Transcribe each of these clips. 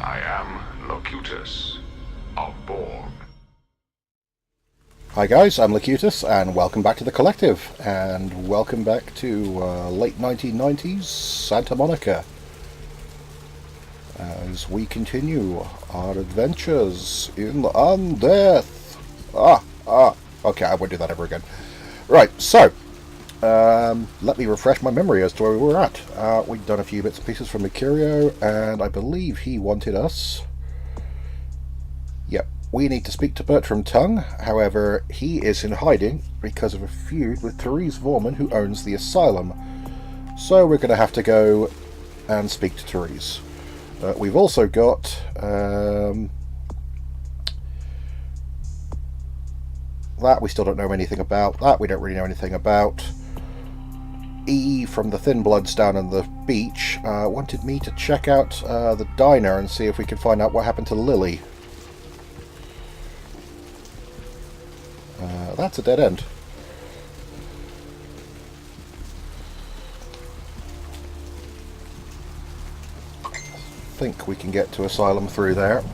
I am Locutus of Borg. Hi guys, I'm Locutus, and welcome back to the Collective, and welcome back to late 1990s Santa Monica, as we continue our adventures in Undeath. Okay, I won't do that ever again. Right, so, let me refresh my memory as to where we were at. We'd done a few bits and pieces from Mercurio, and I believe he wanted us... Yep. We need to speak to Bertram Tongue. However, he is in hiding because of a feud with Therese Vorman, who owns the asylum. So we're going to have to go and speak to Therese. We've also got that we still don't know anything about. That we don't really know anything about. E from the Thin Bloods down on the beach wanted me to check out the diner and see if we can find out what happened to Lily. That's a dead end. I think we can get to Asylum through there.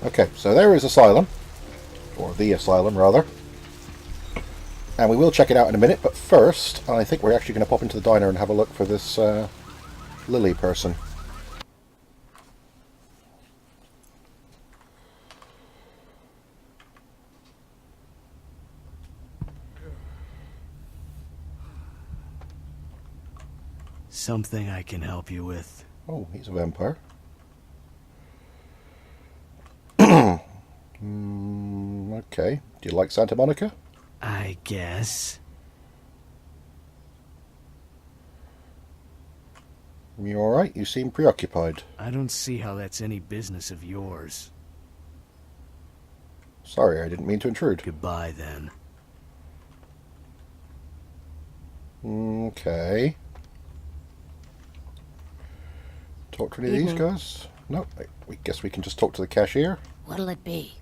Okay, so there is Asylum. Or the Asylum, rather. And we will check it out in a minute, but first, I think we're actually going to pop into the diner and have a look for this Lily person. Something I can help you with. Oh, he's a vampire. Okay. Do you like Santa Monica? I guess. You alright? You seem preoccupied. I don't see how that's any business of yours. Sorry, I didn't mean to intrude. Goodbye, then. Okay. Talk to any of these guys? No, we guess we can just talk to the cashier. What'll it be?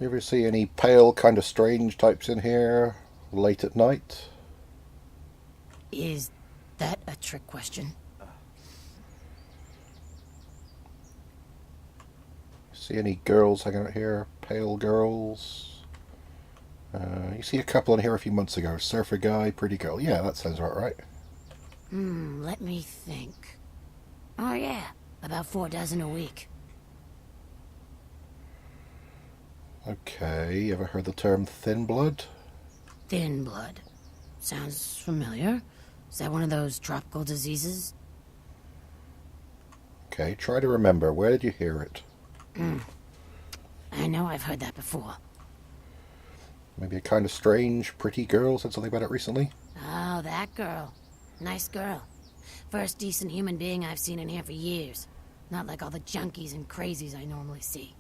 You ever see any pale, kind of strange types in here late at night? Is that a trick question? See any girls hanging out here? Pale girls? You see a couple in here a few months ago. Surfer guy, pretty girl. Yeah, that sounds about right. Let me think. Oh yeah, about 4 dozen a week. Okay, you ever heard the term thin blood? Thin blood. Sounds familiar. Is that one of those tropical diseases? Okay, try to remember. Where did you hear it? I know I've heard that before. Maybe a kind of strange, pretty girl said something about it recently? Oh, that girl. Nice girl. First decent human being I've seen in here for years. Not like all the junkies and crazies I normally see.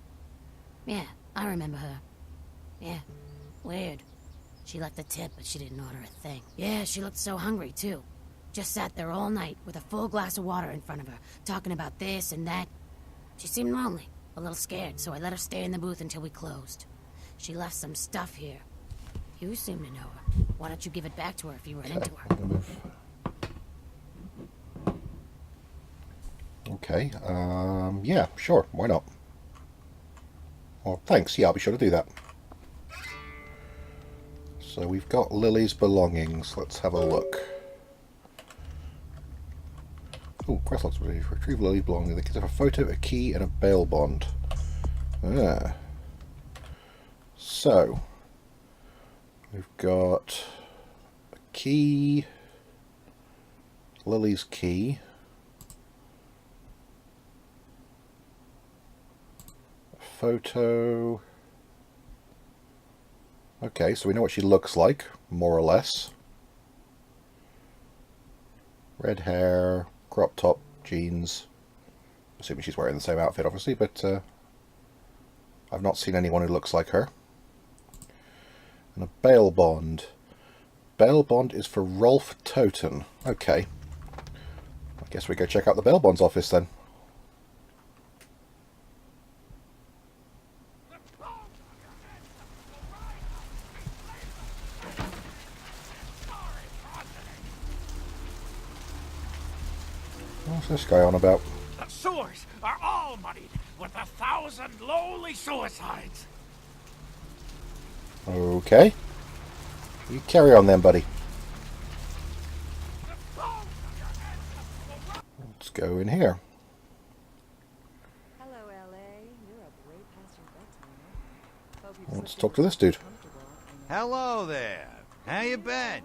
Yeah, I remember her. Yeah, weird. She liked the tip, but she didn't order a thing. Yeah, she looked so hungry, too. Just sat there all night with a full glass of water in front of her, talking about this and that. She seemed lonely, a little scared, so I let her stay in the booth until we closed. She left some stuff here. You seem to know her. Why don't you give it back to her if you run into her? Okay, yeah, sure, why not? Well, thanks, yeah, I'll be sure to do that. So we've got Lily's belongings. Let's have a look. Oh, quest logs. Retrieve Lily's belongings. They contain a photo, a key, and a bail bond. Ah. So, we've got a key, Lily's key, a photo. Okay, so we know what she looks like, more or less. Red hair, crop top, jeans. Assuming she's wearing the same outfit, obviously, but I've not seen anyone who looks like her. And a bail bond. Bail bond is for Rolf Toten. Okay. I guess we go check out the bail bonds office then. What's this guy on about? The sewers are all muddied with 1,000 lowly suicides. Okay. You carry on then, buddy. Let's go in here. Hello, LA. You're up way past your bedtime. Hope you've Let's slept talk to this dude. comfortable. Hello there. How you been?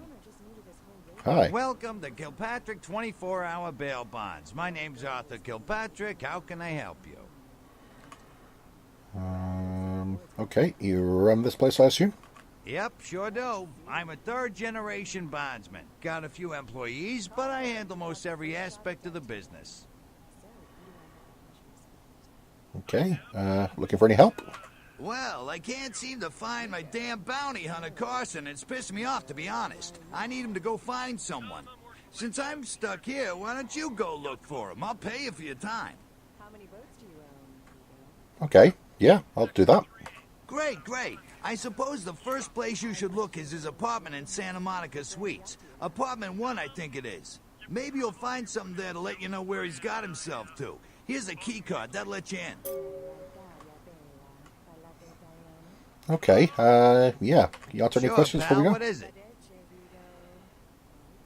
Hi. Welcome to Kilpatrick 24-hour bail bonds. My name's Arthur Kilpatrick. How can I help you? Okay, you run this place, I assume? Yep, sure do. I'm a third-generation bondsman. Got a few employees, but I handle most every aspect of the business. Okay, looking for any help? Well, I can't seem to find my damn bounty hunter Carson. It's pissed me off, to be honest. I need him to go find someone. Since I'm stuck here, why don't you go look for him? I'll pay you for your time. How many boats do you own? Okay, yeah, I'll do that. Great, great. I suppose the first place you should look is his apartment in Santa Monica Suites. Apartment 1, I think it is. Maybe you'll find something there to let you know where he's got himself to. Here's a key card. That'll let you in. Okay, yeah. Can you answer any questions before we pal, go? what is it?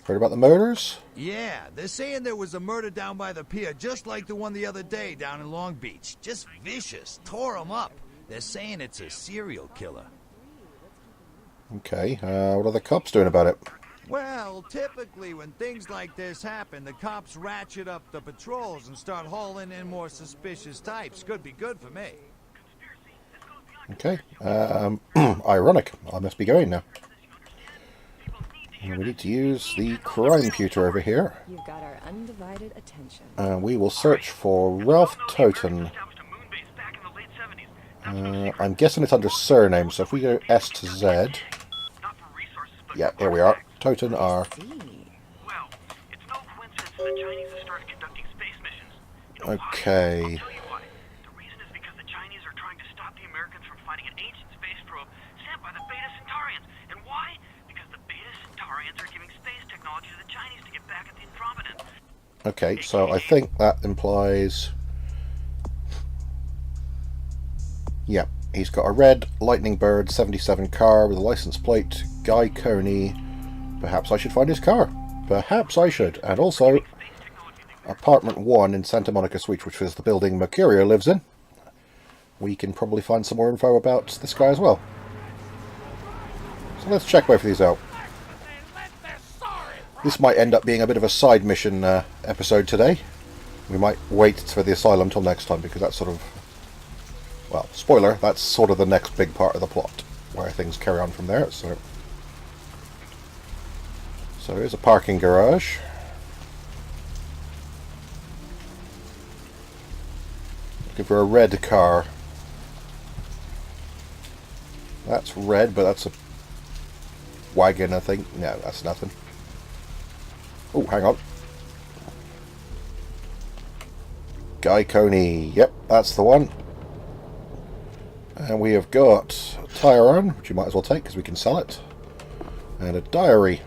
Heard about the murders? Yeah, they're saying there was a murder down by the pier, just like the one the other day down in Long Beach. Just vicious. Tore him up. They're saying it's a serial killer. Okay, what are the cops doing about it? Well, typically when things like this happen, the cops ratchet up the patrols and start hauling in more suspicious types. Could be good for me. Okay, ironic. I must be going now. And we need to use the crime computer over here. You've got our undivided attention. We will search for Ralph Toten. I'm guessing it's under surname, so if we go S to Z... Yeah, here we are. Toten R. Well, it's no coincidence that the Chinese have started conducting space missions. You know why? Okay. I'll tell you why. The reason is because the Chinese are trying to stop the Americans from finding an ancient space probe sent by the Beta Centaurians. And why? Because the Beta Centaurians are giving space technology to the Chinese to get back at the Andromedans. Okay, so I think that implies... Yeah, he's got a red Lightning Bird 77 car with a license plate, Guy Coney. Perhaps I should find his car. Perhaps I should. And also, apartment 1 in Santa Monica Suites, which is the building Mercurio lives in. We can probably find some more info about this guy as well. So let's check both of these out. This might end up being a bit of a side mission episode today. We might wait for the asylum till next time, because that's sort of... Well, spoiler, that's sort of the next big part of the plot, where things carry on from there. So here's a parking garage. Looking for a red car. That's red, but that's a wagon, I think. No, that's nothing. Oh, hang on. Guy Coney. Yep, that's the one. And we have got a tire iron, which you might as well take because we can sell it. And a diary.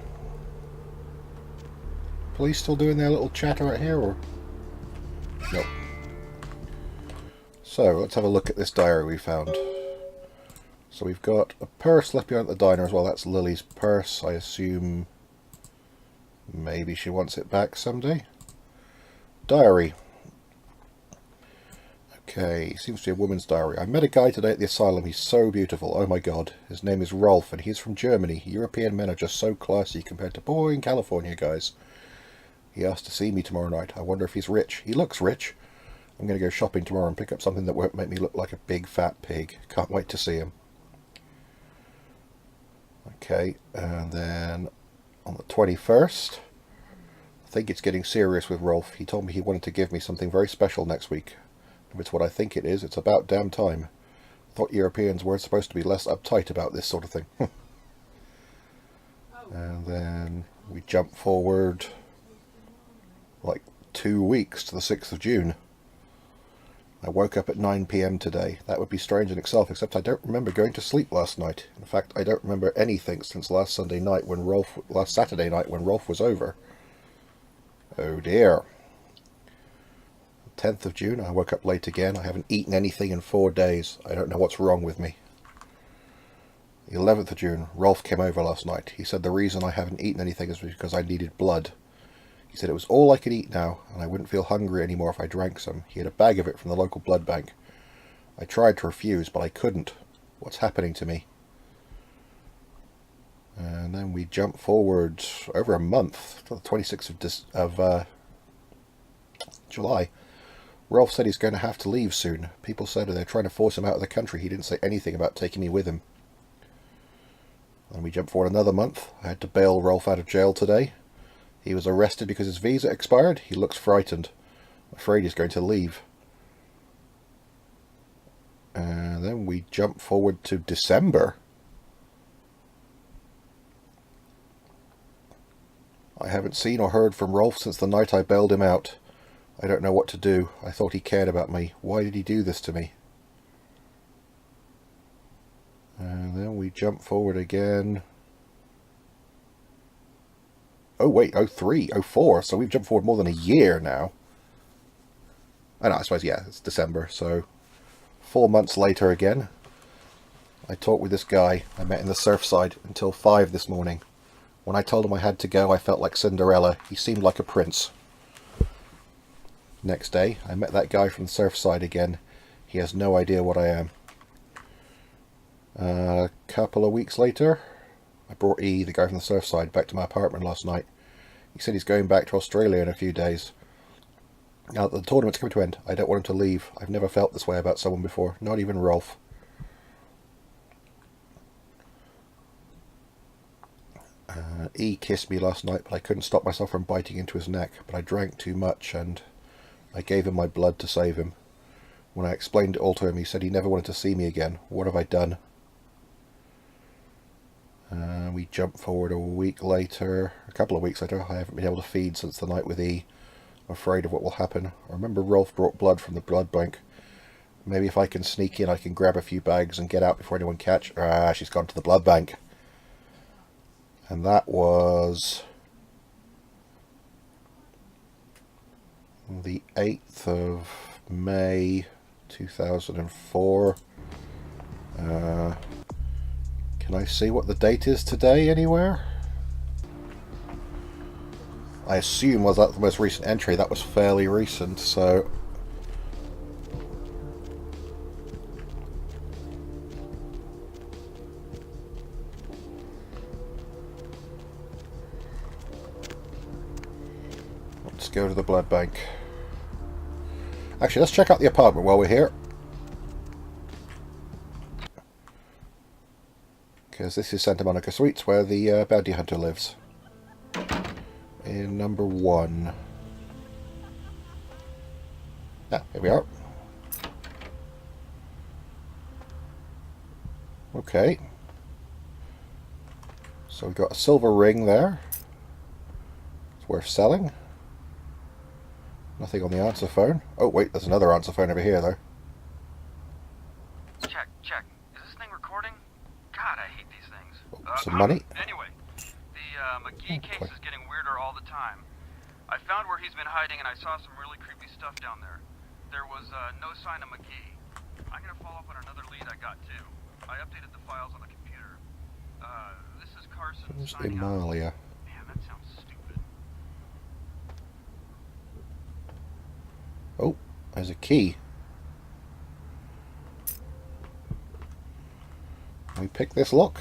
Police still doing their little chatter right here, or? Nope. So, let's have a look at this diary we found. So we've got a purse left behind at the diner as well. That's Lily's purse. I assume maybe she wants it back someday. Diary. Okay, seems to be a woman's diary. I met a guy today at the asylum. He's so beautiful. Oh my god. His name is Rolf and he's from Germany. European men are just so classy compared to boring California guys. He asked to see me tomorrow night. I wonder if he's rich. He looks rich. I'm going to go shopping tomorrow and pick up something that won't make me look like a big fat pig. Can't wait to see him. Okay, and then on the 21st, I think it's getting serious with Rolf. He told me he wanted to give me something very special next week. If it's what I think it is, it's about damn time. I thought Europeans were supposed to be less uptight about this sort of thing. And then we jump forward like 2 weeks to the 6th of June. I woke up at 9 PM today. That would be strange in itself, except I don't remember going to sleep last night. In fact, I don't remember anything since last Saturday night when Rolf was over. Oh dear. 10th of June. I woke up late again. I haven't eaten anything in 4 days. I don't know what's wrong with me. The 11th of June. Rolf came over last night. He said the reason I haven't eaten anything is because I needed blood. He said it was all I could eat now, and I wouldn't feel hungry anymore if I drank some. He had a bag of it from the local blood bank. I tried to refuse, but I couldn't. What's happening to me? And then we jump forward over a month, to the 26th of July. Rolf said he's going to have to leave soon. People said they're trying to force him out of the country. He didn't say anything about taking me with him. And we jump forward another month. I had to bail Rolf out of jail today. He was arrested because his visa expired. He looks frightened. I'm afraid he's going to leave. And then we jump forward to December. I haven't seen or heard from Rolf since the night I bailed him out. I don't know what to do. I thought he cared about me. Why did he do this to me? And then we jump forward again. Oh wait, 03, 04. So we've jumped forward more than a year now. I know, I suppose, yeah, it's December. So 4 months later again. I talked with this guy I met in the Surfside until 5 this morning. When I told him I had to go, I felt like Cinderella. He seemed like a prince. Next day, I met that guy from the Surfside again. He has no idea what I am. A couple of weeks later, I brought E, the guy from the Surfside, back to my apartment last night. He said he's going back to Australia in a few days. Now that the tournament's coming to an end, I don't want him to leave. I've never felt this way about someone before, not even Rolf. E kissed me last night, but I couldn't stop myself from biting into his neck. But I drank too much, and I gave him my blood to save him. When I explained it all to him, he said he never wanted to see me again. What have I done? We jump forward a couple of weeks later. I haven't been able to feed since the night with E. I'm afraid of what will happen. I remember Rolf brought blood from the blood bank. Maybe if I can sneak in, I can grab a few bags and get out before anyone catch. She's gone to the blood bank. And that was the 8th of May 2004. Can I see what the date is today anywhere? I assume, was that the most recent entry? That was fairly recent, so... let's go to the blood bank. Actually, let's check out the apartment while we're here. Because this is Santa Monica Suites, where the bounty hunter lives. In number 1. Ah, here we are. Okay. So we've got a silver ring there. It's worth selling. Nothing on the answer phone. Oh wait, there's another answer phone over here though. Check, check. Is this thing recording? God, I hate these things. Oh, some money. Anyway, the McGee case is getting weirder all the time. I found where he's been hiding and I saw some really creepy stuff down there. There was no sign of McGee. I'm gonna follow up on another lead I got too. I updated the files on the computer. This is Carson. Who's Amalia? Man, that sounds stupid. Oh, there's a key. Can we pick this lock?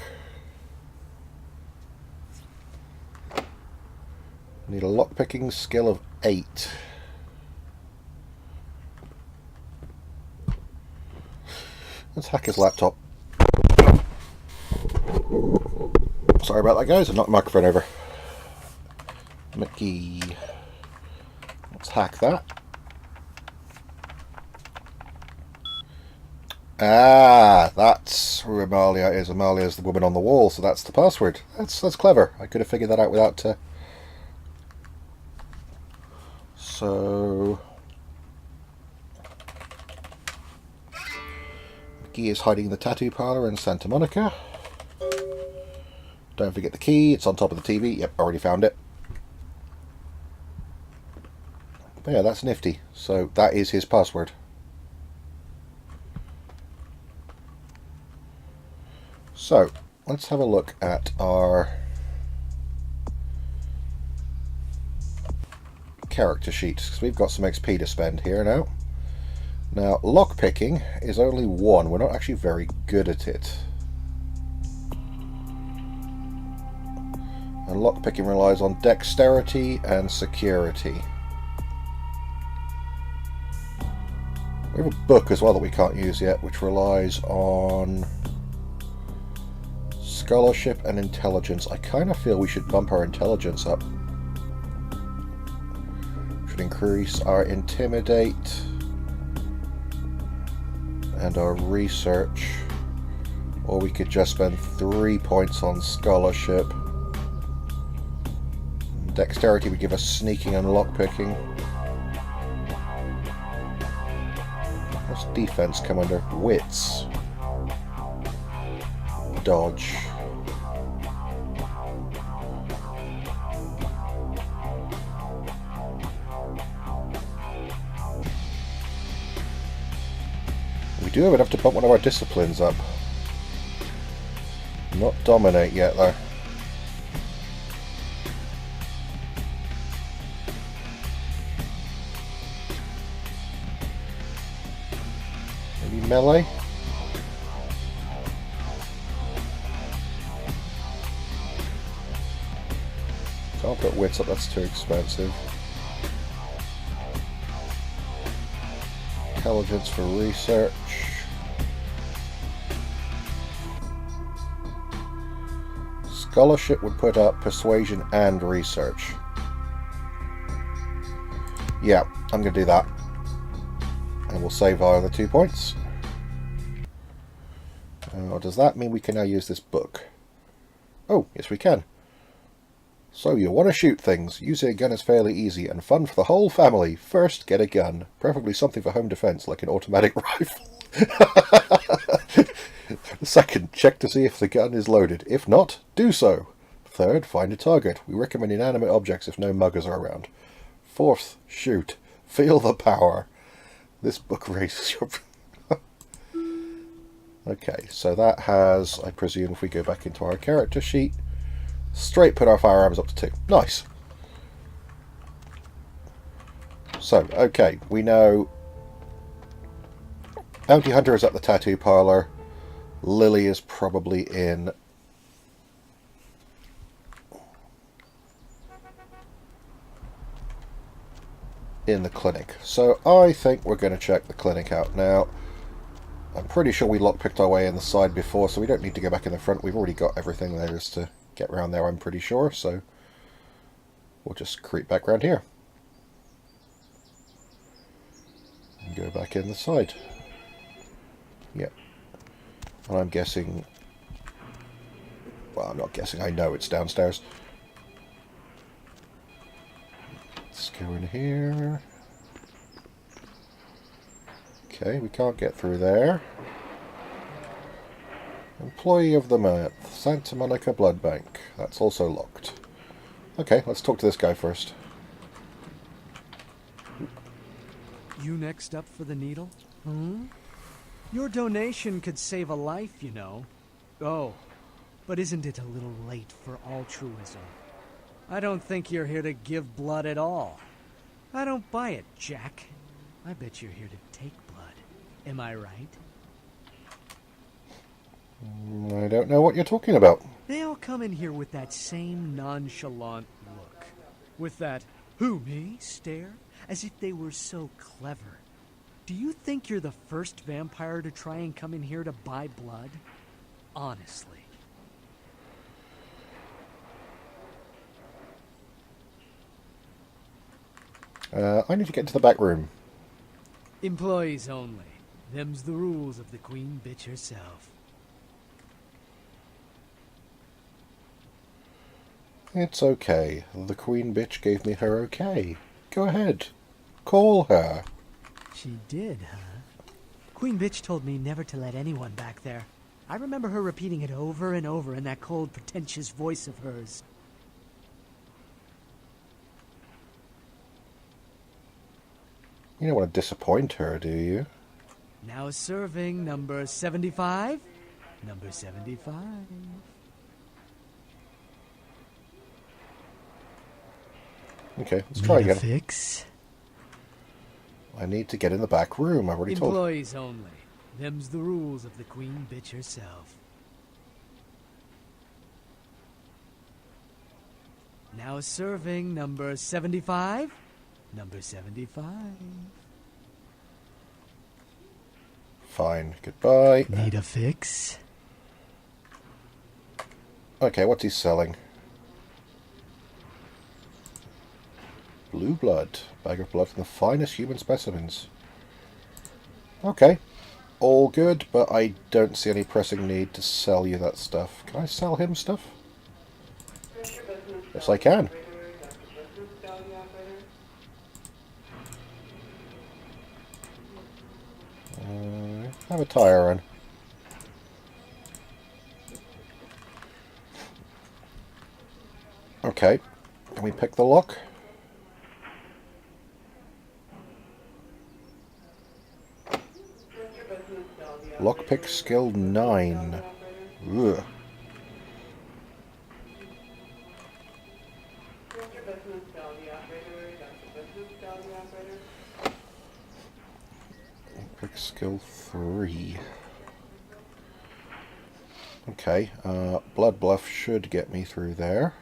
Need a lock-picking skill of 8. Let's hack his laptop. Sorry about that, guys. I knocked the microphone over. Mickey. Let's hack that. Ah, that's who Amalia is. Amalia is the woman on the wall, so that's the password. That's clever. I could have figured that out without... So... McGee is hiding in the tattoo parlor in Santa Monica. Don't forget the key. It's on top of the TV. Yep, already found it. But yeah, that's nifty. So that is his password. So let's have a look at our character sheet, because we've got some XP to spend here now. Now, lockpicking is only 1. We're not actually very good at it. And lockpicking relies on dexterity and security. We have a book as well that we can't use yet, which relies on scholarship and intelligence. I kind of feel we should bump our intelligence up. Should increase our intimidate and our research, or we could just spend 3 points on scholarship. Dexterity would give us sneaking and lockpicking. What's defense come under? Wits. Dodge. We do have enough to bump one of our disciplines up. Not dominate yet though. Maybe melee? Can't put wits up, that's too expensive. Intelligence for research. Scholarship would put up persuasion and research. Yeah, I'm going to do that. And we'll save our other 2 points. Does that mean we can now use this book? Oh, yes we can. So you want to shoot things. Using a gun is fairly easy and fun for the whole family. First, get a gun. Preferably something for home defense, like an automatic rifle. Second, check to see if the gun is loaded. If not, do so. Third, find a target. We recommend inanimate objects if no muggers are around. Fourth, shoot. Feel the power. This book raises your... Okay, so that has, I presume, if we go back into our character sheet, straight put our firearms up to 2. Nice. So, okay, we know Bounty Hunter is at the tattoo parlor. Lily is probably in the clinic. So I think we're going to check the clinic out now. I'm pretty sure we lockpicked our way in the side before, so we don't need to go back in the front. We've already got everything there is to get around there, I'm pretty sure, so we'll just creep back around here and go back in the side. Yep. And I'm guessing, well, I'm not guessing, I know it's downstairs. Let's go in here. Okay, we can't get through there. Employee of the month, Santa Monica Blood Bank. That's also locked. Okay, let's talk to this guy first. You next up for the needle? Hmm? Your donation could save a life, you know. Oh, but isn't it a little late for altruism? I don't think you're here to give blood at all. I don't buy it, Jack. I bet you're here to take blood. Am I right? I don't know what you're talking about. They all come in here with that same nonchalant look. With that, who, me, stare, as if they were so clever. Do you think you're the first vampire to try and come in here to buy blood? Honestly. I need to get into the back room. Employees only. Them's the rules of the queen bitch herself. It's okay. The queen bitch gave me her okay. Go ahead. Call her. She did, huh? Queen bitch told me never to let anyone back there. I remember her repeating it over and over in that cold, pretentious voice of hers. You don't want to disappoint her, do you? Now serving number 75. Number 75. Okay, let's try again. Fix? I need to get in the back room. I've already told. Employees only. Them's the rules of the queen bitch herself. Now serving number 75. Number 75. Fine. Goodbye. Need a fix? Okay, what's he selling? Blue blood. Bag of blood from the finest human specimens. Okay. All good, but I don't see any pressing need to sell you that stuff. Can I sell him stuff? Yes, I can. Have a tire run. Okay. Can we pick the lock? Lockpick skill 9. Ugh. Lockpick skill 3. Okay, Blood Bluff should get me through there.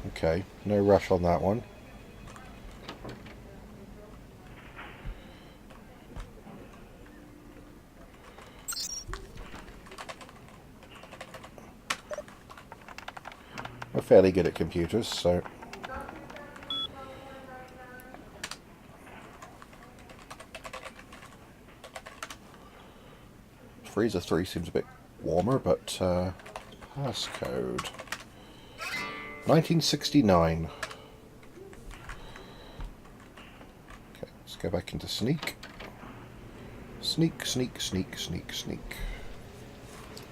Okay, no rush on that one. We're fairly good at computers, so... Freezer 3 seems a bit warmer, but passcode 1969. Okay, let's go back into sneak. Sneak, sneak, sneak, sneak, sneak.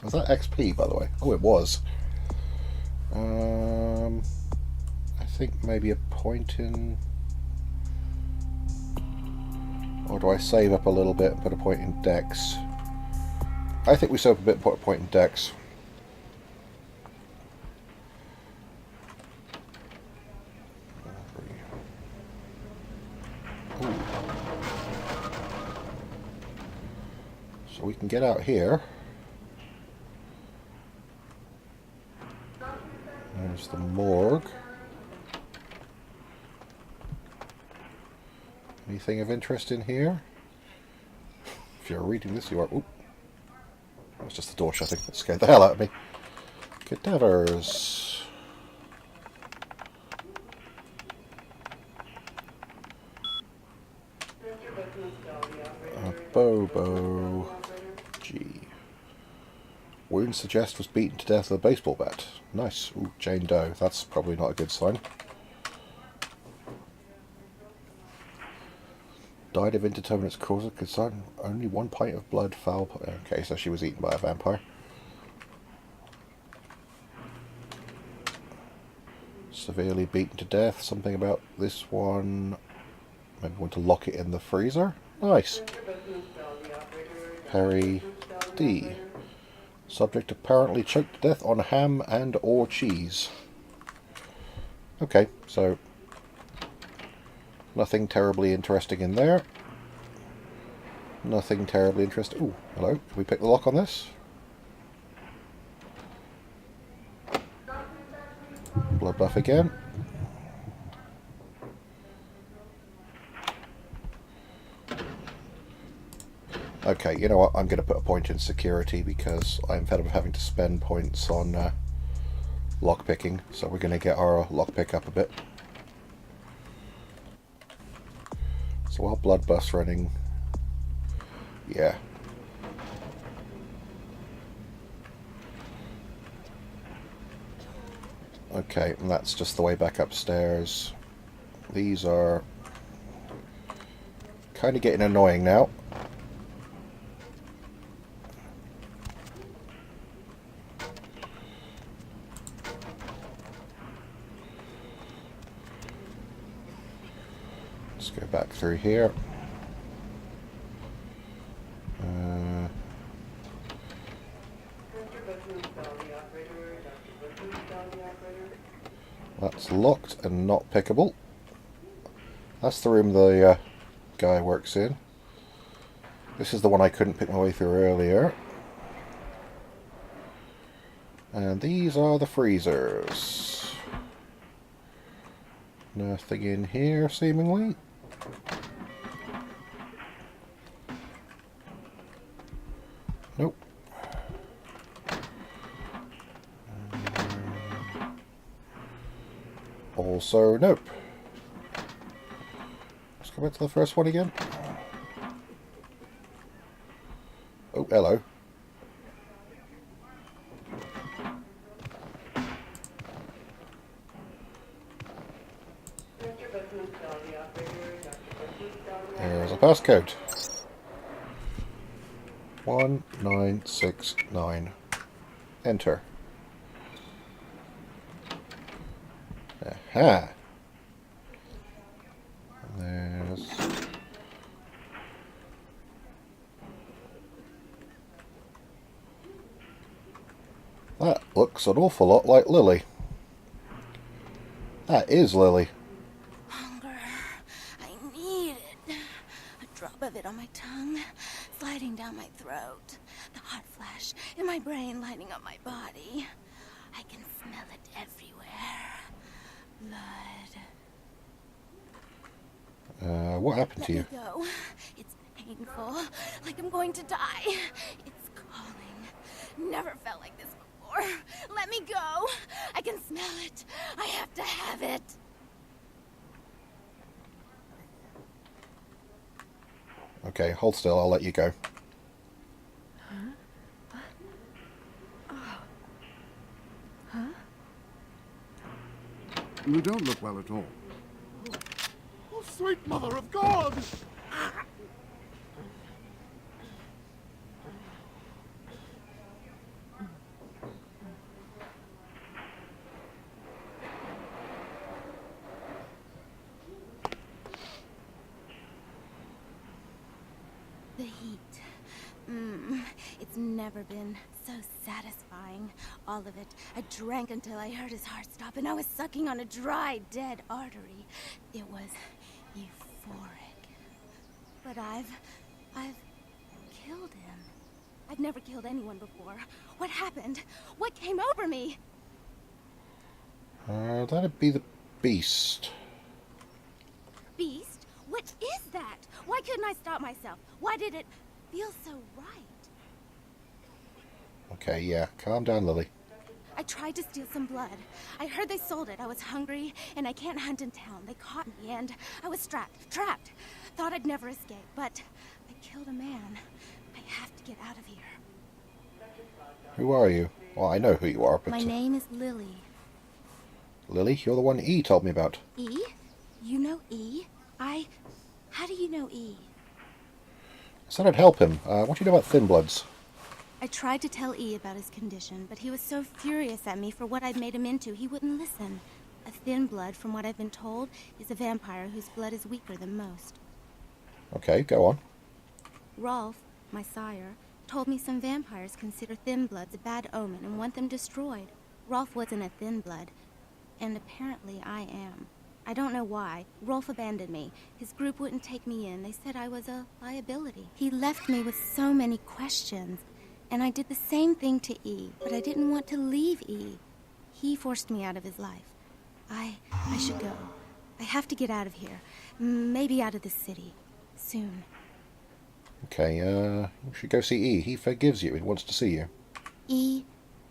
Was that XP, by the way? Oh, it was. I think maybe a point in... Or do I save up a little bit and put a point in Dex? I think we save up a bit and put a point in Dex. Ooh. So we can get out here. There's the morgue. Anything of interest in here? If you're reading this, you are... Oop. That was just the door shutting. That scared the hell out of me. Cadavers. Bobo. G. Wound suggests was beaten to death with a baseball bat. Nice. Ooh, Jane Doe. That's probably not a good sign. Died of indeterminate cause of concern. Only 1 pint of blood, foul... Okay, so she was eaten by a vampire. Severely beaten to death. Something about this one. Maybe want to lock it in the freezer. Nice. Perry D. Subject apparently choked to death on ham and or cheese. Okay, so nothing terribly interesting in there. Nothing terribly interesting. Ooh, hello. Can we pick the lock on this? Blood buff again. Okay, you know what? I'm going to put a point in security because I'm fed up of having to spend points on lockpicking. So we're going to get our lockpick up a bit. So while blood buff's running, yeah. Okay, and that's just the way back upstairs. These are kind of getting annoying now. Let's go back through here. That's locked and not pickable. That's the room the guy works in. This is the one I couldn't pick my way through earlier. And these are the freezers. Nothing in here, seemingly. Nope. Also, nope. Let's go back to the first one again. Oh, hello. There's a passcode. 1969. Enter. Aha. There's... That looks an awful lot like Lily. That is Lily. Hunger. I need it. A drop of it on my tongue, sliding down my throat. The hot flash in my brain lighting up my body. I can smell it everywhere. Blood. What happened to you? Let me go. It's painful, like I'm going to die. It's calling. Never felt like this before. Let me go. I can smell it. I have to have it. Okay, hold still, I'll let you go. You don't look well at all. Oh, sweet mother of God! The heat. It's never been so satisfying. All of it. I drank until I heard his heart stop, and I was sucking on a dry, dead artery. It was euphoric. But I've killed him. I've never killed anyone before. What happened? What came over me? That'd be the beast. Beast? What is that? Why couldn't I stop myself? Why did it feel so right? Okay, yeah, calm down, Lily. I tried to steal some blood. I heard they sold it. I was hungry, and I can't hunt in town. They caught me, and I was trapped. Thought I'd never escape, but I killed a man. I have to get out of here. Who are you? Well, I know who you are, but... My name is Lily. Lily, you're the one E told me about. E? You know E? How do you know E? I said I'd help him. What do you know about Thin Bloods? I tried to tell E about his condition, but he was so furious at me for what I'd made him into, he wouldn't listen. A Thin Blood, from what I've been told, is a vampire whose blood is weaker than most. Okay, go on. Rolf, my sire, told me some vampires consider Thin Bloods a bad omen and want them destroyed. Rolf wasn't a Thin Blood, and apparently I am. I don't know why. Rolf abandoned me. His group wouldn't take me in. They said I was a liability. He left me with so many questions, and I did the same thing to E, but I didn't want to leave E. He forced me out of his life. I should go. I have to get out of here. Maybe out of the city. Soon. Okay, you should go see E. He forgives you. He wants to see you. E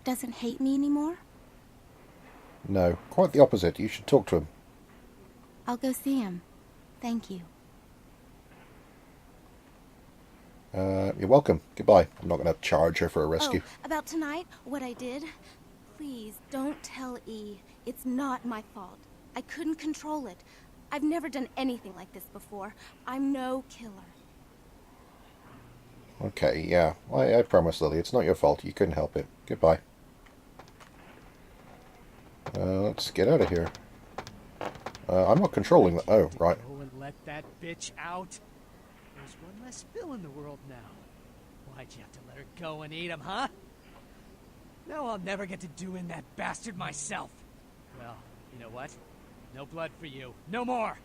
doesn't hate me anymore? No, quite the opposite. You should talk to him. I'll go see him. Thank you. You're welcome. Goodbye. I'm not going to charge her for a rescue. Oh, about tonight, what I did? Please, don't tell E. It's not my fault. I couldn't control it. I've never done anything like this before. I'm no killer. Okay, yeah. I promise, Lily. It's not your fault. You couldn't help it. Goodbye. Let's get out of here. I'm not controlling that. Oh, right. let that bitch out? There's one less Bill in the world now. Why'd you have to let her go and eat him, huh? Now I'll never get to do in that bastard myself. Well, you know what? No blood for you. No more!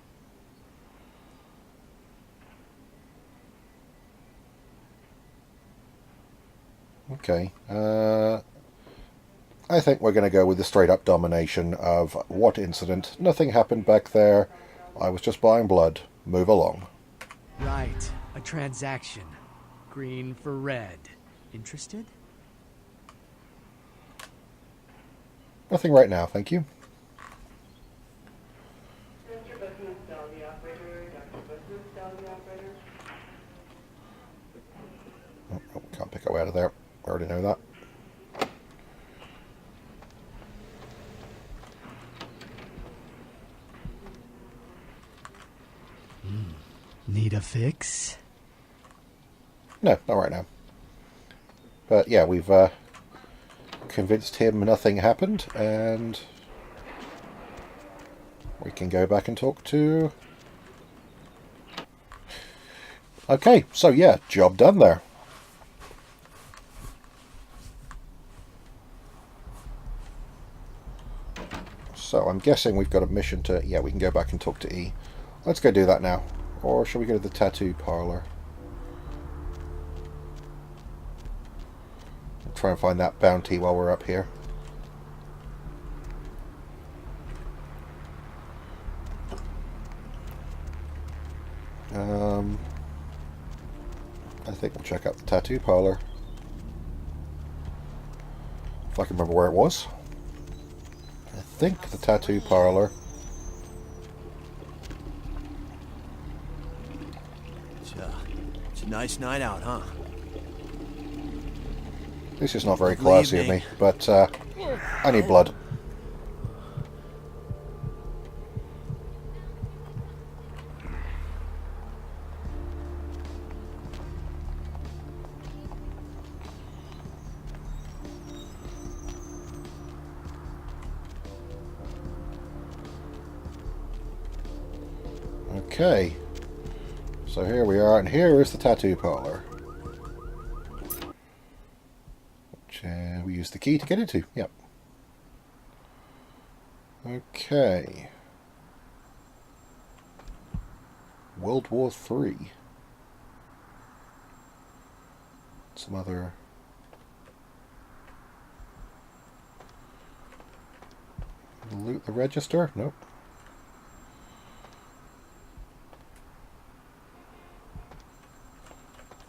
Okay. I think we're going to go with the straight-up domination of what incident. Nothing happened back there. I was just buying blood. Move along. Right. A transaction. Green for red. Interested? Nothing right now, thank you. Oh, can't pick our way out of there. I already know that. Need a fix? No, not right now. But yeah, we've convinced him nothing happened, and we can go back and talk to... Okay, so yeah, job done there. So I'm guessing we've got a mission to... Yeah, we can go back and talk to E. Let's go do that now. Or shall we go to the tattoo parlor? We'll try and find that bounty while we're up here. I think we'll check out the tattoo parlor. If I can remember where it was. I think the tattoo parlor. It's a nice night out, huh? This is not very classy of me, but I need blood. Okay, so here we are, and here is the tattoo parlor, which we use the key to get into. Yep. Okay. World War III. Some other... Loot the register? Nope.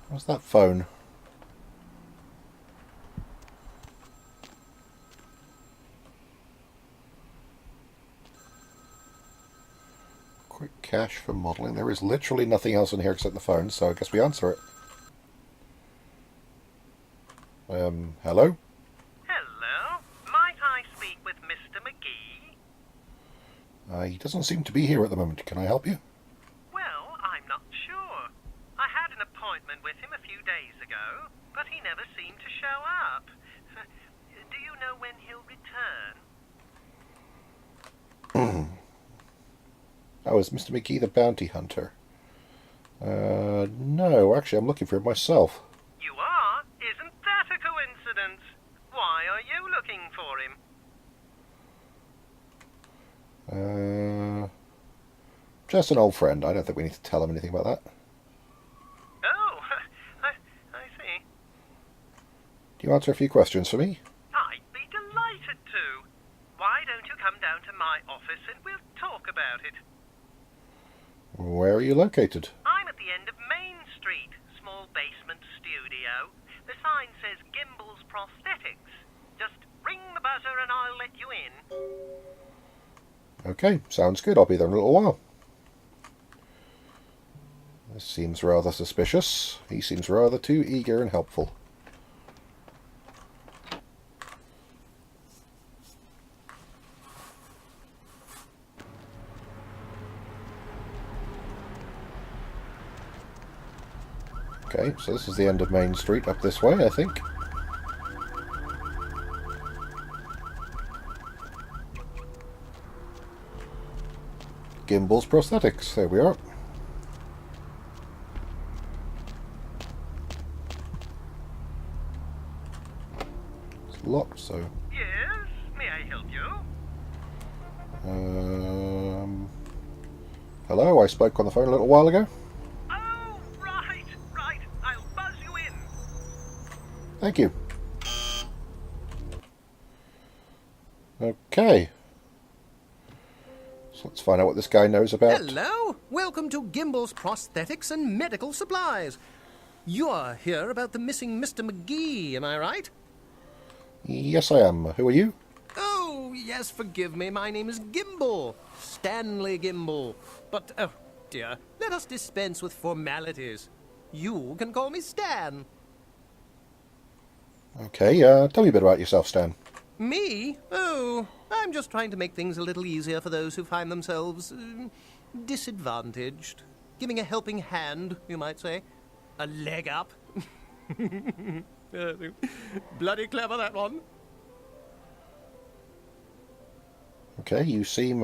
What's that phone? Quick cache for modeling. There is literally nothing else in here except the phone, so I guess we answer it. Hello? Hello? Might I speak with Mr. McGee? He doesn't seem to be here at the moment. Can I help you? Well, I'm not sure. I had an appointment with him a few days ago, but he never seemed to show up. Do you know when he'll return? Oh, is Mr. McGee the bounty hunter? No, actually I'm looking for him myself. You are? Isn't that a coincidence? Why are you looking for him? Just an old friend. I don't think we need to tell him anything about that. Oh, I see. Do you answer a few questions for me? I'd be delighted to. Why don't you come down to my office and we'll talk about it? Where are you located? I'm at the end of Main Street, small basement studio. The sign says Gimbel's Prosthetics. Just ring the buzzer and I'll let you in. Okay, sounds good. I'll be there in a little while. This seems rather suspicious. He seems rather too eager and helpful. Okay, so this is the end of Main Street, up this way, I think. Gimbel's Prosthetics, there we are. locked, so... Yes? May I help you? Hello, I spoke on the phone a little while ago. Oh, right. I'll buzz you in. Thank you. Okay. So let's find out what this guy knows about. Hello. Welcome to Gimbel's Prosthetics and Medical Supplies. You're here about the missing Mr. McGee, am I right? Yes, I am. Who are you? Oh, yes, forgive me. My name is Gimbel. Stanley Gimbel. But, oh, dear, let us dispense with formalities. You can call me Stan. Okay, tell me a bit about yourself, Stan. Me? Oh, I'm just trying to make things a little easier for those who find themselves disadvantaged. Giving a helping hand, you might say. A leg up. Bloody clever, that one. Okay, you seem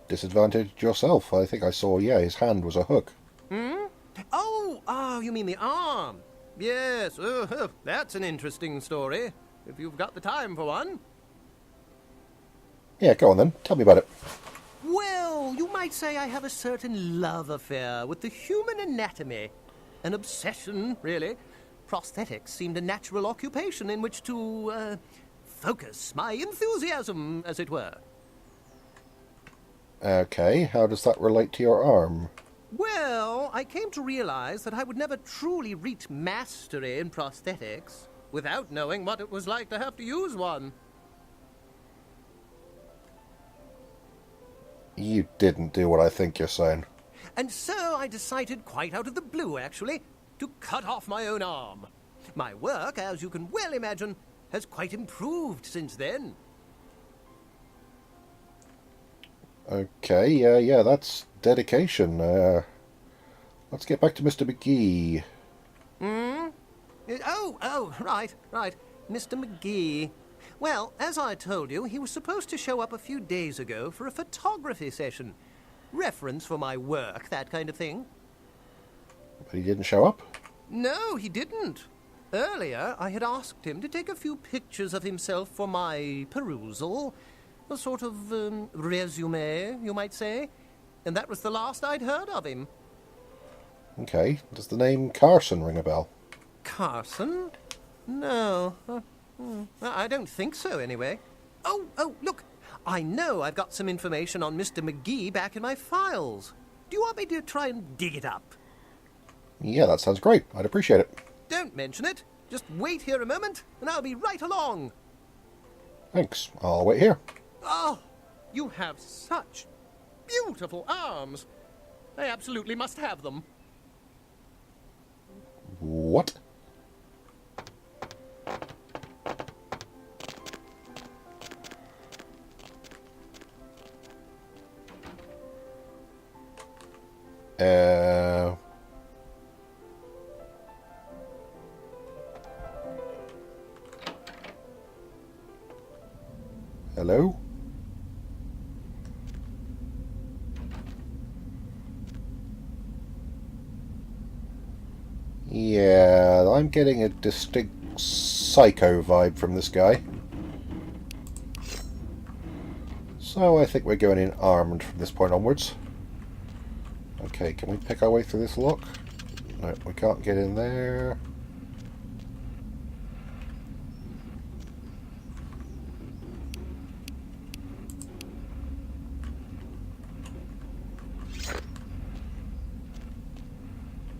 disadvantaged yourself. I think I saw, yeah, his hand was a hook. Hmm? Oh, you mean the arm. Yes, that's an interesting story, if you've got the time for one. Yeah, go on then. Tell me about it. Well, you might say I have a certain love affair with the human anatomy. An obsession, really. Prosthetics seemed a natural occupation in which to, focus my enthusiasm, as it were. Okay, how does that relate to your arm? Well, I came to realize that I would never truly reach mastery in prosthetics without knowing what it was like to have to use one. You didn't do what I think you're saying. And so I decided, quite out of the blue actually, to cut off my own arm. My work, as you can well imagine, has quite improved since then. Okay, yeah, that's dedication. Let's get back to Mr. McGee. Hmm? Oh, right. Mr. McGee. Well, as I told you, he was supposed to show up a few days ago for a photography session. Reference for my work, that kind of thing. But he didn't show up? No, he didn't. Earlier, I had asked him to take a few pictures of himself for my perusal. A sort of resume, you might say. And that was the last I'd heard of him. Okay, does the name Carson ring a bell? Carson? No. I don't think so, anyway. Oh, look. I know I've got some information on Mr. McGee back in my files. Do you want me to try and dig it up? Yeah, that sounds great. I'd appreciate it. Don't mention it. Just wait here a moment, and I'll be right along. Thanks. I'll wait here. Oh, you have such beautiful arms. I absolutely must have them. What? Hello? Yeah, I'm getting a distinct psycho vibe from this guy. So I think we're going in armed from this point onwards. Okay, can we pick our way through this lock? No, we can't get in there.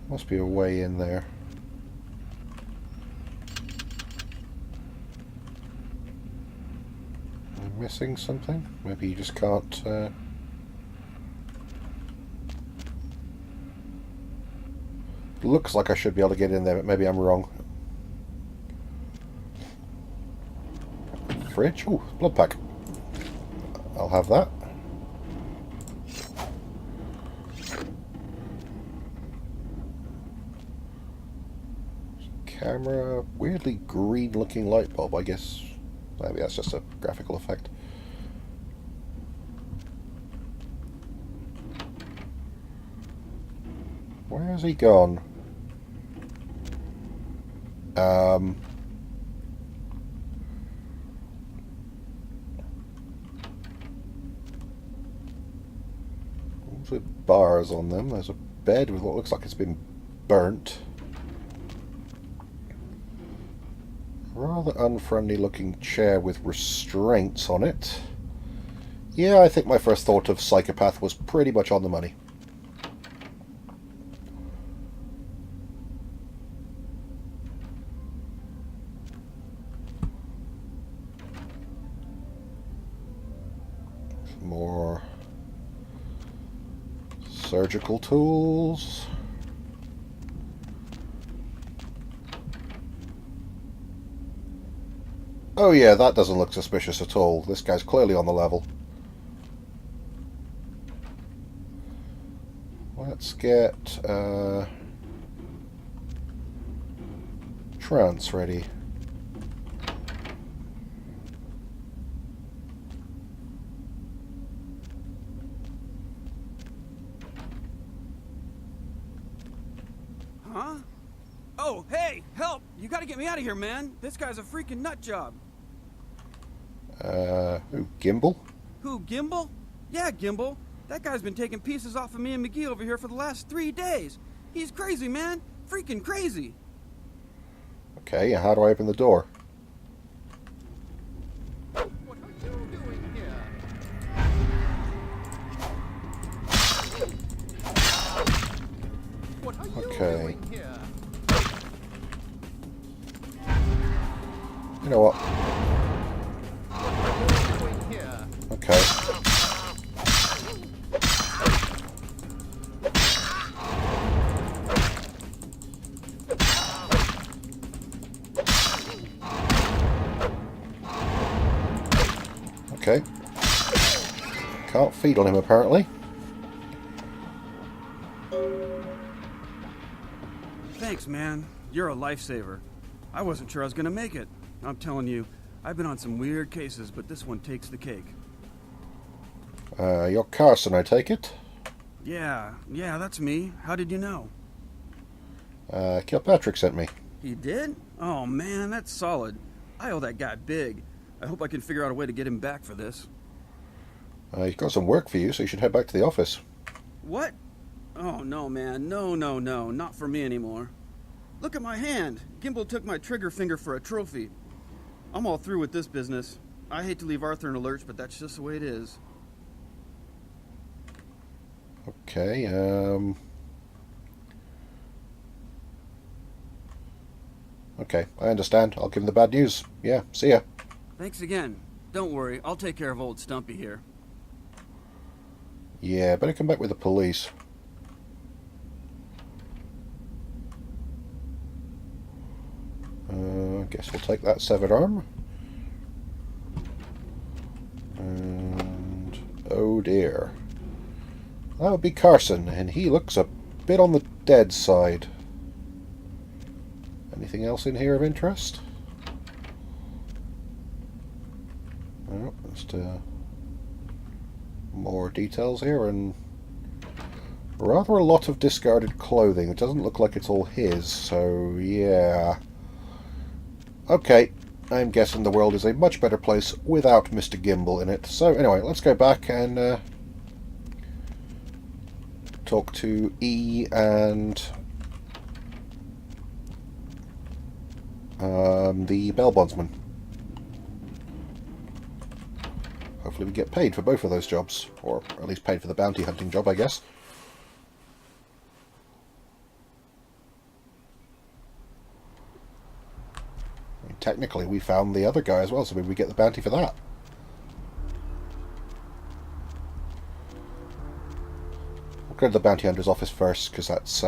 Must be a way in there. Am I missing something? Maybe you just can't... Looks like I should be able to get in there, but maybe I'm wrong. Fridge? Ooh, blood pack. I'll have that. Camera, weirdly green looking light bulb, I guess. Maybe that's just a graphical effect. Where has he gone? bars on them. There's a bed with what looks like it's been burnt. Rather unfriendly looking chair with restraints on it. Yeah, I think my first thought of psychopath was pretty much on the money. More surgical tools. Oh yeah, that doesn't look suspicious at all. This guy's clearly on the level. Let's get trance ready. Huh? Oh, hey, help! You gotta get me out of here, man. This guy's a freaking nut job. Who, Gimbal? Who, Gimbal? Yeah, Gimbal. That guy's been taking pieces off of me and McGee over here for the last 3 days. He's crazy, man. Freaking crazy. Okay, how do I open the door? What are you doing here? What are you Okay. doing here? You know what? What are you doing here? Okay. Okay. Can't feed on him apparently. Thanks, man. You're a lifesaver. I wasn't sure I was gonna make it. I'm telling you, I've been on some weird cases, but this one takes the cake. You're Carson, I take it? Yeah, that's me. How did you know? Kilpatrick sent me. He did? Oh, man, that's solid. I owe that guy big. I hope I can figure out a way to get him back for this. He's got some work for you, so you should head back to the office. What? Oh, no, man. No, not for me anymore. Look at my hand. Gimbal took my trigger finger for a trophy. I'm all through with this business. I hate to leave Arthur in a lurch, but that's just the way it is. Okay, Okay, I understand. I'll give him the bad news. Yeah, see ya. Thanks again. Don't worry, I'll take care of old Stumpy here. Yeah, better come back with the police. Guess we'll take that severed arm. And oh dear. That would be Carson, and he looks a bit on the dead side. Anything else in here of interest? No, just more details here, and rather a lot of discarded clothing. It doesn't look like it's all his, so yeah. Okay, I'm guessing the world is a much better place without Mr. Gimbal in it. So anyway, let's go back and talk to E and the bail bondsman. Hopefully we get paid for both of those jobs, or at least paid for the bounty hunting job, I guess. I mean, technically we found the other guy as well, so maybe we get the bounty for that. We'll go to the bounty hunter's office first, because that's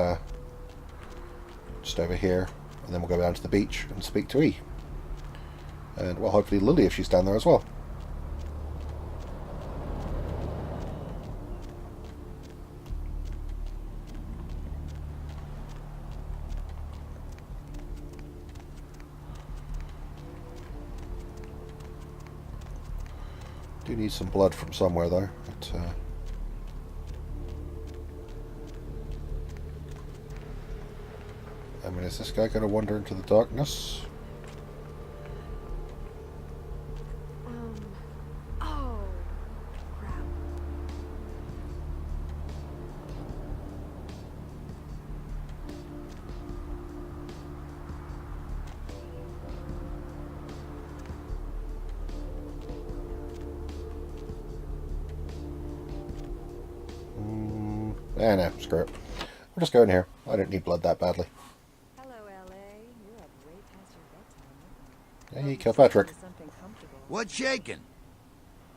just over here, and then we'll go down to the beach and speak to E. And, well, hopefully Lily, if she's down there as well. Do need some blood from somewhere though. But, I mean, is this guy going to wander into the darkness? Oh, crap. No, screw it. We'll just go in here. I don't need blood that badly. Hello, LA. You're up way past your bedtime. Hey, Kilpatrick. What's shaking?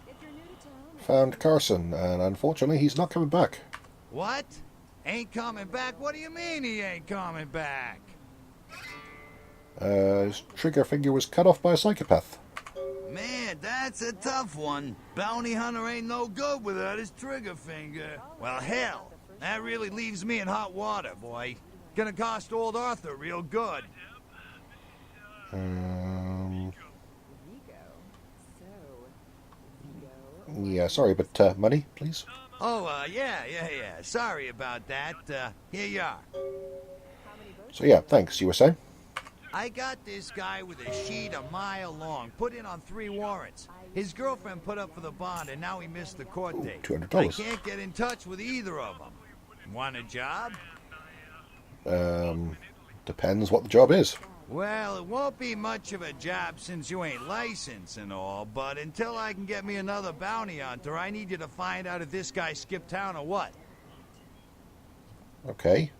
If you're new to town, Found Carson, and unfortunately he's not coming back. What? Ain't coming back? What do you mean he ain't coming back? His trigger finger was cut off by a psychopath. Man, that's a tough one. Bounty hunter ain't no good without his trigger finger. Well, hell, that really leaves me in hot water, boy. Gonna cost old Arthur real good. Yeah, sorry, but money, please? Oh, yeah. Sorry about that. Here you are. So yeah, thanks. You were saying? I got this guy with a sheet a mile long, put in on 3 warrants. His girlfriend put up for the bond, and now he missed the court date. $200. I can't get in touch with either of them. Want a job? Depends what the job is. Well, it won't be much of a job since you ain't licensed and all, but until I can get me another bounty hunter, I need you to find out if this guy skipped town or what. Okay.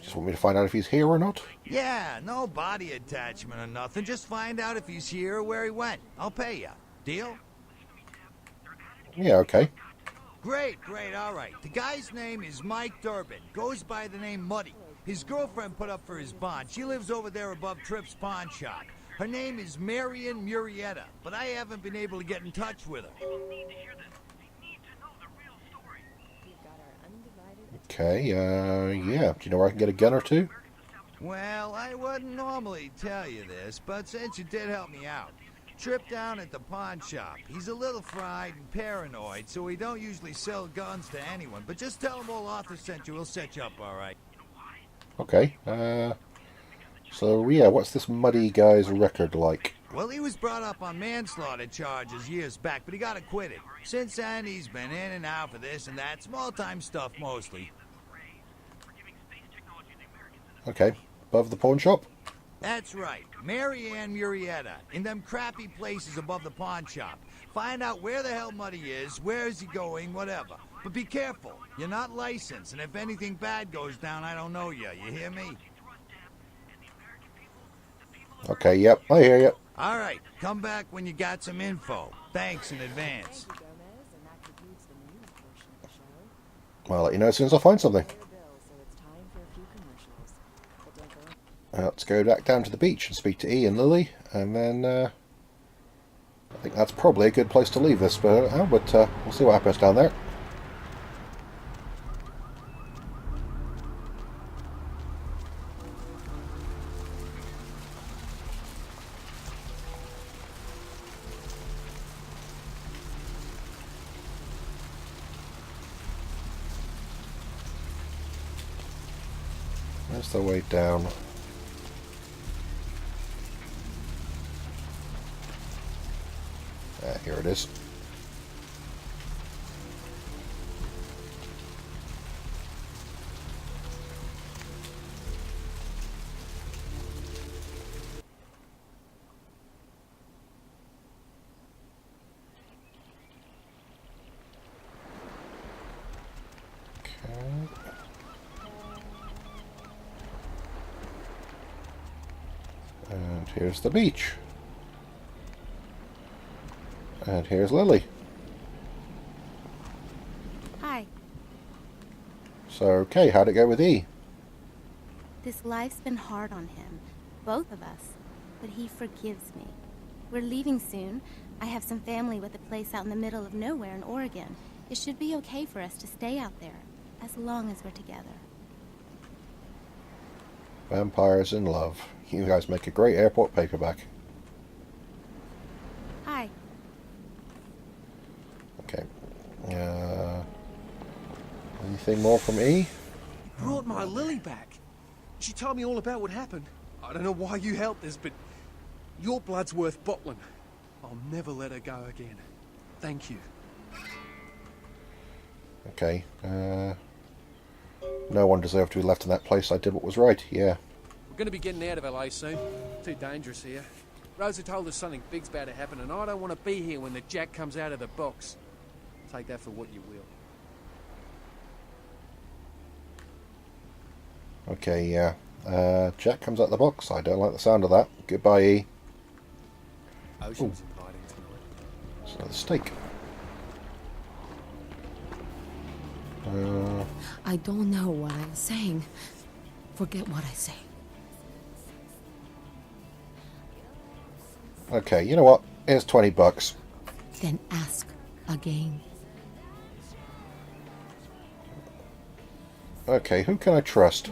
Just want me to find out if he's here or not? Yeah, no body attachment or nothing. Just find out if he's here or where he went. I'll pay you. Deal? Yeah, okay. Great, all right. The guy's name is Mike Durbin. Goes by the name Muddy. His girlfriend put up for his bond. She lives over there above Tripp's pawn shop. Her name is Marion Murrieta, but I haven't been able to get in touch with her. Okay, yeah. Do you know where I can get a gun or two? Well, I wouldn't normally tell you this, but since you did help me out. Trip down at the pawn shop. He's a little fried and paranoid, so he don't usually sell guns to anyone. But just tell him old Arthur sent you. He'll set you up all right. Okay, so yeah, what's this Muddy guy's record like? Well, he was brought up on manslaughter charges years back, but he got acquitted. Since then, he's been in and out for this and that, small-time stuff mostly. Okay, above the pawn shop? That's right, Marianne Murrieta, in them crappy places above the pawn shop. Find out where the hell Muddy is, where is he going, whatever. But be careful, you're not licensed, and if anything bad goes down, I don't know you hear me? Okay, yep, I hear you. All right, come back when you got some info. Thanks in advance. Well, I'll let you know as soon as I find something. Let's go back down to the beach and speak to E and Lily, and then I think that's probably a good place to leave this for now, but we'll see what happens down there. That's the way down. Here it is. And here's the beach. And here's Lily. Hi. So, okay, how'd it go with E? This life's been hard on him, both of us, but he forgives me. We're leaving soon. I have some family with a place out in the middle of nowhere in Oregon. It should be okay for us to stay out there, as long as we're together. Vampires in Love. You guys make a great airport paperback. Hi. Okay. Anything more from E? Brought my Lily back. She told me all about what happened. I don't know why you helped us, but your blood's worth bottling. I'll never let her go again. Thank you. Okay. No one deserved to be left in that place. I did what was right, yeah. We're going to be getting out of LA soon. Too dangerous here. Rosa told us something big's about to happen, and I don't want to be here when the jack comes out of the box. Take that for what you will. Okay, yeah. Jack comes out the box. I don't like the sound of that. Goodbye, E. Ocean's inviting tonight. It's another steak. I don't know what I'm saying. Forget what I say. Okay, you know what? Here's $20. Then ask again. Okay, who can I trust?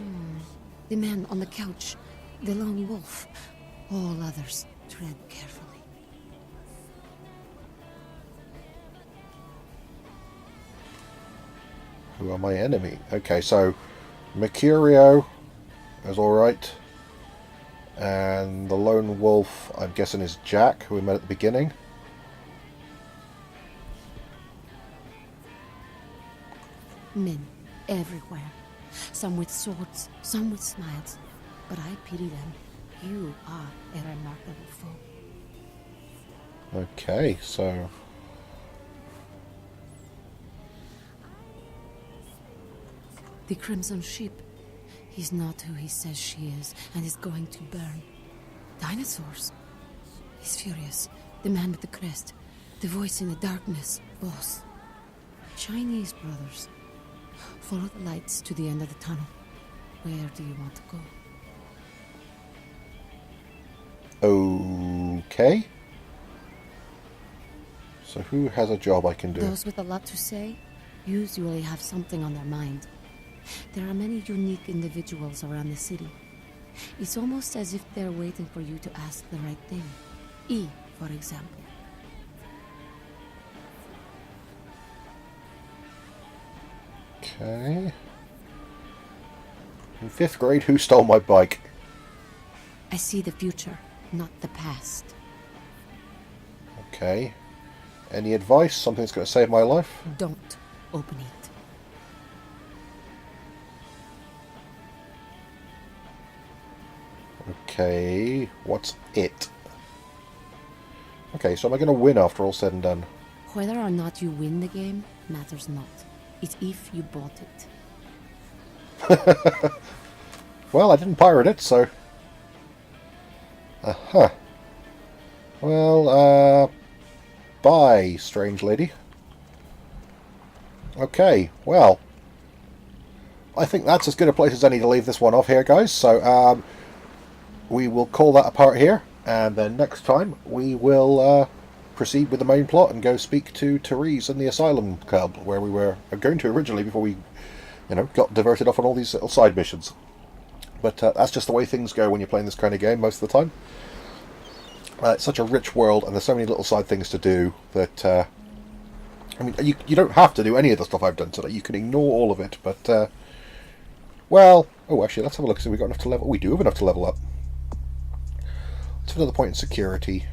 The man on the couch. The lone wolf. All others, tread carefully. Who are my enemy? Okay, so Mercurio is alright. And the lone wolf, I'm guessing, is Jack, who we met at the beginning. Men everywhere. Some with swords, some with smiles. But I pity them. You are a remarkable foe. Okay, so... The Crimson Sheep. He's not who he says she is, and is going to burn. Dinosaurs. He's furious. The man with the crest. The voice in the darkness. Boss. Chinese brothers. Follow the lights to the end of the tunnel. Where do you want to go? Okay. So who has a job I can do? Those with a lot to say usually have something on their mind. There are many unique individuals around the city. It's almost as if they're waiting for you to ask the right thing. E, for example. Okay. In 5th grade, who stole my bike? I see the future, not the past. Okay. Any advice? Something that's going to save my life? Don't open it. Okay, what's it? Okay, so am I going to win after all said and done? Whether or not you win the game matters not. It's if you bought it. Well, I didn't pirate it, so... Uh-huh. Well, bye, strange lady. Okay, well... I think that's as good a place as any to leave this one off here, guys. So, we will call that apart here, and then next time we will proceed with the main plot and go speak to Therese and the Asylum Club, where we were going to originally before we, got diverted off on all these little side missions. But that's just the way things go when you're playing this kind of game most of the time. It's such a rich world, and there's so many little side things to do that, I mean, you don't have to do any of the stuff I've done today. You can ignore all of it, but, well, oh, actually, let's have a look, see if we've got enough to level. We do have enough to level up. Let's have another point in security.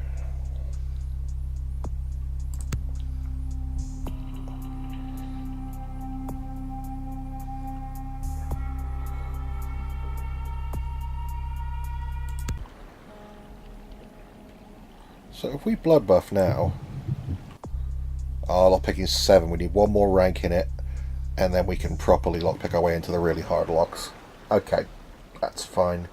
So if we blood buff now, lockpicking 7, we need one more rank in it, and then we can properly lockpick our way into the really hard locks. Okay, that's fine.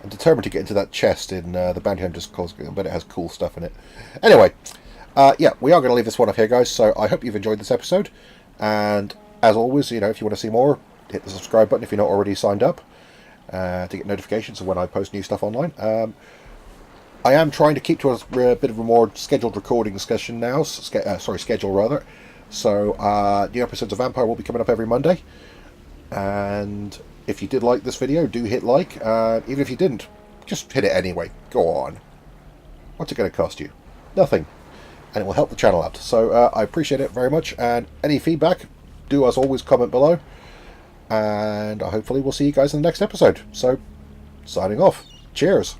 I'm determined to get into that chest in the Bounty Hunter's Cause, but it has cool stuff in it. Anyway, yeah, we are going to leave this one off here, guys, so I hope you've enjoyed this episode, and as always, if you want to see more, hit the subscribe button if you're not already signed up, to get notifications of when I post new stuff online. I am trying to keep to a bit of a more scheduled recording session now, schedule rather, so new episodes of Vampire will be coming up every Monday, and if you did like this video, do hit like. Even if you didn't, just hit it anyway. Go on. What's it going to cost you? Nothing. And it will help the channel out. So I appreciate it very much. And any feedback, do as always comment below. And hopefully we'll see you guys in the next episode. So, signing off. Cheers.